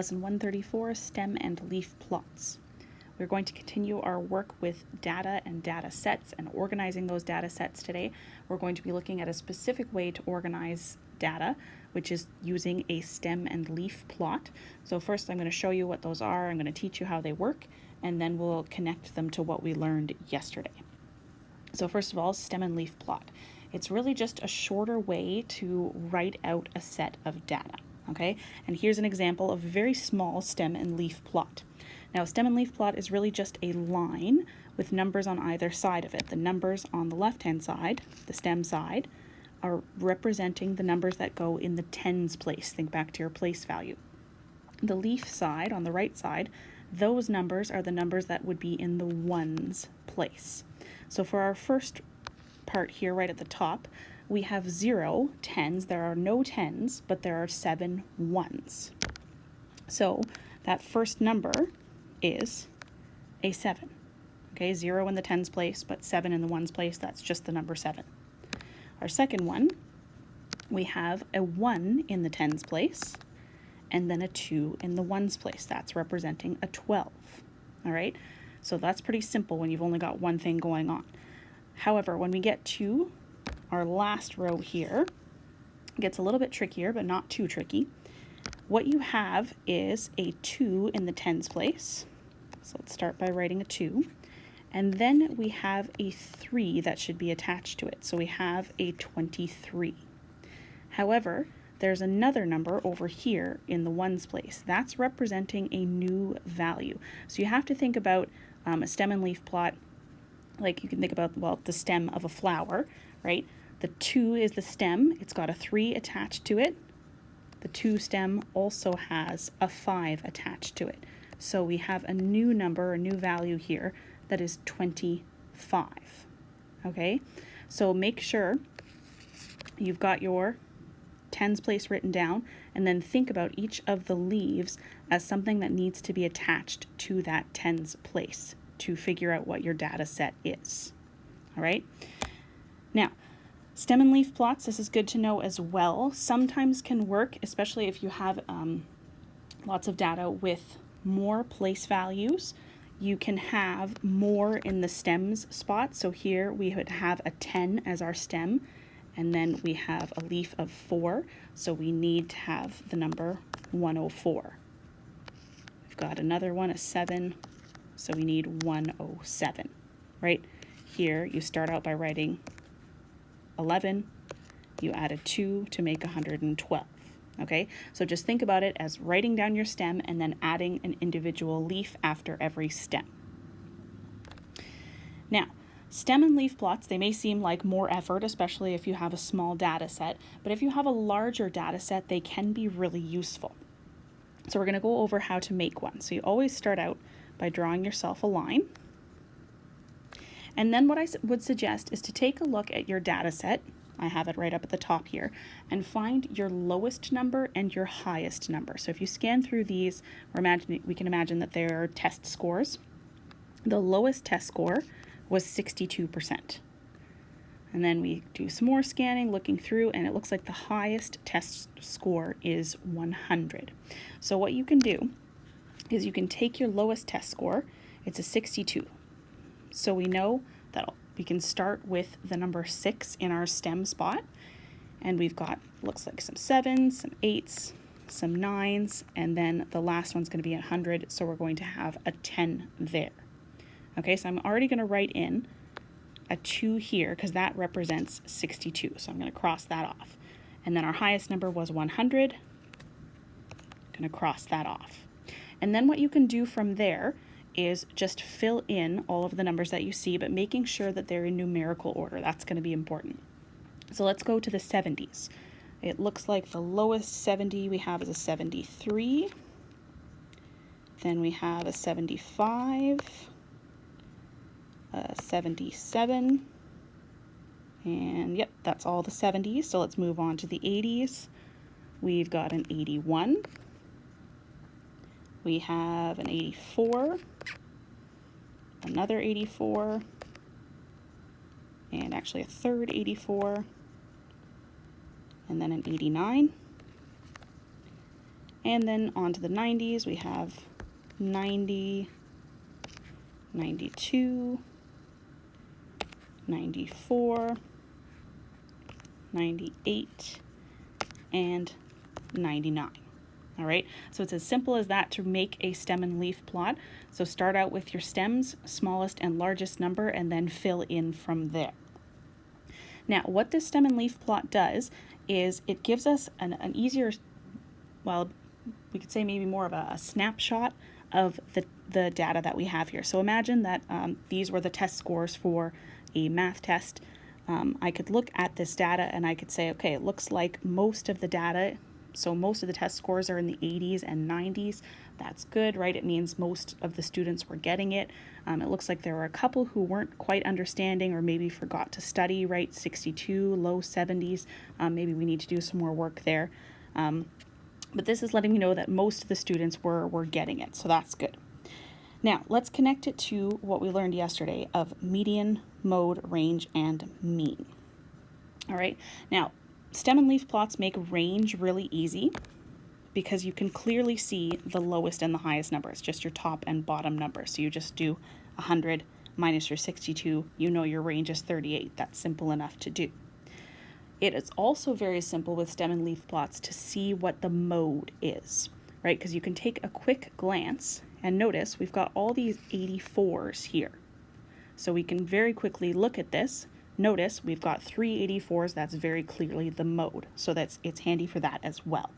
Lesson 134, Stem and Leaf Plots. We're going to continue our work with data and data sets and organizing those data sets today. We're going to be looking at a specific way to organize data, which is using a stem and leaf plot. So first I'm going to show you what those are, I'm going to teach you how they work, and then we'll connect them to what we learned yesterday. So first of all, stem and leaf plot. It's really just a shorter way to write out a set of data. Okay, and here's an example of a very small stem and leaf plot. Now, a stem and leaf plot is really just a line with numbers on either side of it. The numbers on the left-hand side, the stem side, are representing the numbers that go in the tens place. Think back to your place value. The leaf side, on the right side, those numbers are the numbers that would be in the ones place. So for our first part here, right at the top, we have 0 tens. There are no tens, but there are 7 ones. So that first number is a 7. Okay, 0 in the tens place, but 7 in the ones place. That's just the number 7. Our second one, we have a 1 in the tens place, and then a 2 in the ones place. That's representing a 12. All right, so that's pretty simple when you've only got one thing going on. However, when we get to our last row here, it gets a little bit trickier, but not too tricky. What you have is a 2 in the tens place. So let's start by writing a 2. And then we have a 3 that should be attached to it. So we have a 23. However, there's another number over here in the ones place. That's representing a new value. So you have to think about a stem and leaf plot like you can think about, well, the stem of a flower, right? The 2 is the stem. It's got a 3 attached to it. The 2 stem also has a 5 attached to it. So we have a new number, a new value here that is 25. Okay, so make sure you've got your tens place written down, and then think about each of the leaves as something that needs to be attached to that tens place to figure out what your data set is. All right, now stem and leaf plots, this is good to know as well, sometimes can work, especially if you have lots of data with more place values. You can have more in the stems spot. So here we would have a 10 as our stem, and then we have a leaf of 4. So we need to have the number 104. We've got another one, a 7. So we need 107, right? Here you start out by writing 11. You add a 2 to make 112. Okay, so just think about it as writing down your stem and then adding an individual leaf after every stem. Now, stem and leaf plots, they may seem like more effort, especially if you have a small data set, but if you have a larger data set, they can be really useful. So we're going to go over how to make one. So you always start out by drawing yourself a line. And then what I would suggest is to take a look at your data set. I have it right up at the top here, and find your lowest number and your highest number. So if you scan through these, we can imagine that they're test scores. The lowest test score was 62%. And then we do some more scanning, looking through, and it looks like the highest test score is 100. So what you can do is you can take your lowest test score, it's a 62. So we know that we can start with the number 6 in our stem spot, and we've got, looks like some 7s, some 8s, some 9s, and then the last one's going to be 100, so we're going to have a 10 there. Okay, so I'm already going to write in a 2 here because that represents 62, so I'm going to cross that off. And then our highest number was 100, going to cross that off. And then what you can do from there is just fill in all of the numbers that you see, but making sure that they're in numerical order. That's going to be important. So let's go to the 70s. It looks like the lowest 70 we have is a 73. Then we have a 75, a 77, and yep, that's all the 70s. So let's move on to the 80s. We've got an 81. We have an 84, another 84, and actually a third 84, and then an 89, And then on to the 90s, we have 90, 92, 94, 98, and 99. All right, so it's as simple as that to make a stem and leaf plot. So start out with your stems, smallest and largest number, and then fill in from there. Now, what this stem and leaf plot does is it gives us an easier, well, we could say maybe more of a snapshot of the data that we have here. So imagine that these were the test scores for a math test. I could look at this data and I could say, okay, it looks like most of the data, so most of the test scores are in the 80s and 90s. That's good, right? It means most of the students were getting it. It looks like there were a couple who weren't quite understanding or maybe forgot to study, right? 62, low 70s. Maybe we need to do some more work there. But this is letting me know that most of the students were getting it, so that's good. Now, let's connect it to what we learned yesterday of median, mode, range, and mean. All right, now, stem and leaf plots make range really easy because you can clearly see the lowest and the highest numbers, just your top and bottom numbers. So you just do 100 minus your 62, you know your range is 38. That's simple enough to do. It is also very simple with stem and leaf plots to see what the mode is, right? Because you can take a quick glance and notice we've got all these 84s here. So we can very quickly look at this. Notice we've got 3 84s, that's very clearly the mode. So it's handy for that as well.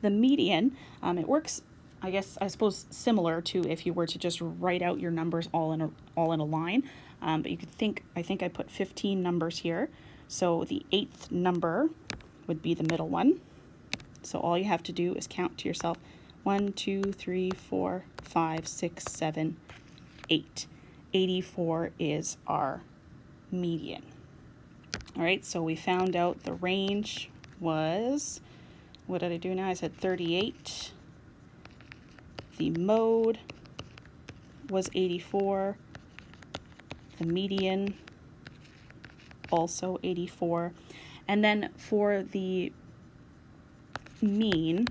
The median, it works, I suppose similar to if you were to just write out your numbers all in a line. But you could think, I think I put 15 numbers here. So the 8th number would be the middle one. So all you have to do is count to yourself 1, 2, 3, 4, 5, 6, 7, 8. 84 is our median. All right, so we found out the range was, what did I do now? I said 38. The mode was 84. The median also 84. And then for the mean,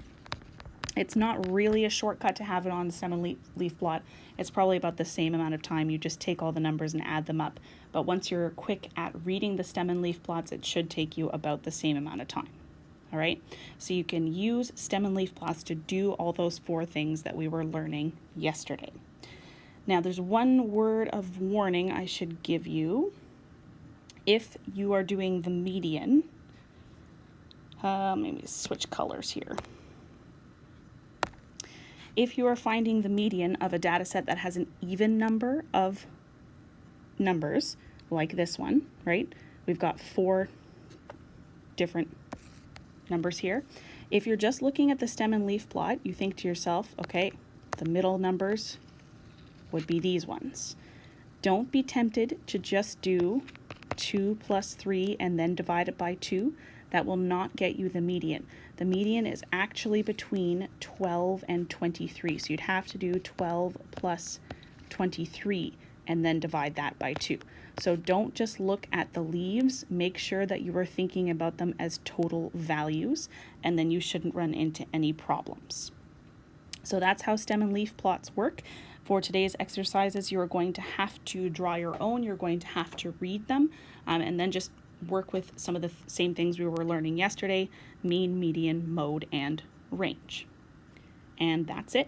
it's not really a shortcut to have it on the stem and leaf plot. It's probably about the same amount of time. You just take all the numbers and add them up. But once you're quick at reading the stem and leaf plots, it should take you about the same amount of time. All right, so you can use stem and leaf plots to do all those 4 things that we were learning yesterday. Now, there's one word of warning I should give you. If you are doing the median, maybe switch colors here. If you are finding the median of a data set that has an even number of numbers, like this one, right? We've got 4 different numbers here. If you're just looking at the stem and leaf plot, you think to yourself, okay, the middle numbers would be these ones. Don't be tempted to just do 2 plus 3 and then divide it by 2. That will not get you the median. The median is actually between 12 and 23. So you'd have to do 12 plus 23 and then divide that by 2. So don't just look at the leaves. Make sure that you are thinking about them as total values, and then you shouldn't run into any problems. So that's how stem and leaf plots work. For today's exercises, you're going to have to draw your own. You're going to have to read them, and then just work with some of the same things we were learning yesterday: mean, median, mode, and range. And that's it.